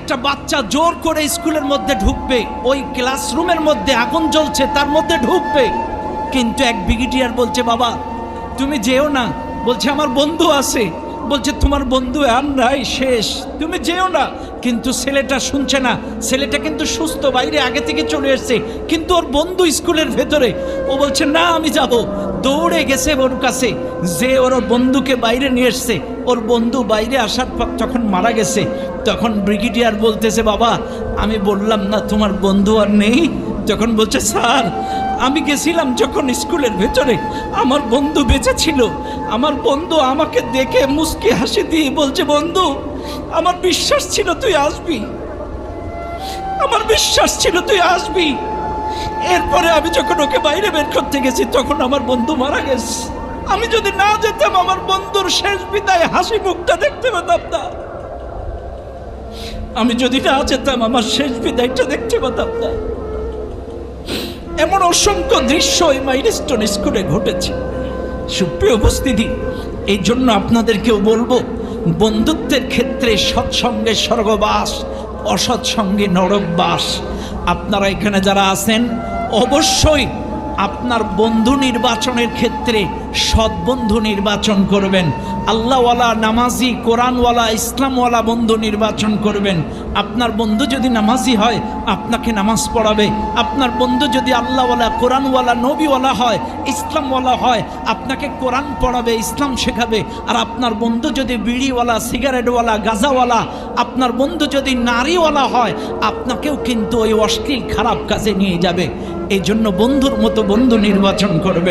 একটা বাচ্চা জোর করে স্কুলের মধ্যে ঢুকবে, ওই ক্লাসরুমের মধ্যে আগুন জ্বলছে তার মধ্যে ঢুকবে, কিন্তু এক ব্রিগেডিয়ার বলছে বাবা তুমি যেও না, বলছে আমার বন্ধু আছে, বলছে তোমার বন্ধু আর নাই, শেষ, তুমি যেও না। কিন্তু ছেলেটা শুনছে না, ছেলেটা কিন্তু সুস্থ, বাইরে আগে থেকে চলে এসছে, কিন্তু ওর বন্ধু স্কুলের ভেতরে, ও বলছে না আমি যাব। দৌড়ে গেছে ওর কাছে, যে ওর বন্ধুকে বাইরে নিয়ে এসছে। ওর বন্ধু বাইরে আসার পর যখন মারা গেছে, তখন ব্রিগেডিয়ার বলতেছে বাবা আমি বললাম না তোমার বন্ধু আর নেই? তখন বলছে স্যার আমি গেছিলাম যখন স্কুলের ভেতরে, আমার বন্ধু বেঁচে ছিল, আমার বন্ধু আমাকে দেখে মুস্কি হাসি দিয়ে বলছে বন্ধু আমার বিশ্বাস ছিল তুই আসবি, আমার বিশ্বাস ছিল তুই আসবি। এরপরে আমি যখন ওকে বাইরে বের করতে গেছি তখন আমার বন্ধু মারা গেছে। আমি যদি না যেতাম আমার বন্ধুর শেষ বিদায় হাসি মুখটা দেখতে পেতাম না, আমি যদি না যেতাম আমার শেষ বিদায়টা দেখতে পেতাম না। এমন অসংখ্য দৃশ্য এই মাইলস্টোন স্কুলে ঘটেছে। সুপ্রিয় উপস্থিতি, এই জন্য আপনাদেরকেও বলবো বন্ধুত্বের ক্ষেত্রে সৎসঙ্গে স্বর্গবাস, অসৎসঙ্গে নরকবাস। আপনারা এখানে যারা আছেন অবশ্যই আপনার বন্ধু নির্বাচনের ক্ষেত্রে সৎ বন্ধু নির্বাচন করবেন, আল্লাহওয়ালা, নামাজি, কোরআনওয়ালা, ইসলামওয়ালা বন্ধু নির্বাচন করবেন। আপনার বন্ধু যদি নামাজি হয় আপনাকে নামাজ পড়াবে, আপনার বন্ধু যদি আল্লাহওয়ালা, কোরআনওয়ালা, নবীওয়ালা হয়, ইসলামওয়ালা হয় আপনাকে কোরআন পড়াবে, ইসলাম শেখাবে। আর আপনার বন্ধু যদি বিড়িওয়ালা, সিগারেটওয়ালা, গাঁজাওয়ালা, আপনার বন্ধু যদি নারীওয়ালা হয় আপনাকেও কিন্তু ওই অশ্লীল খারাপ কাজে নিয়ে যাবে। এই জন্য বন্ধুর মতো বন্ধু নির্বাচন করবে।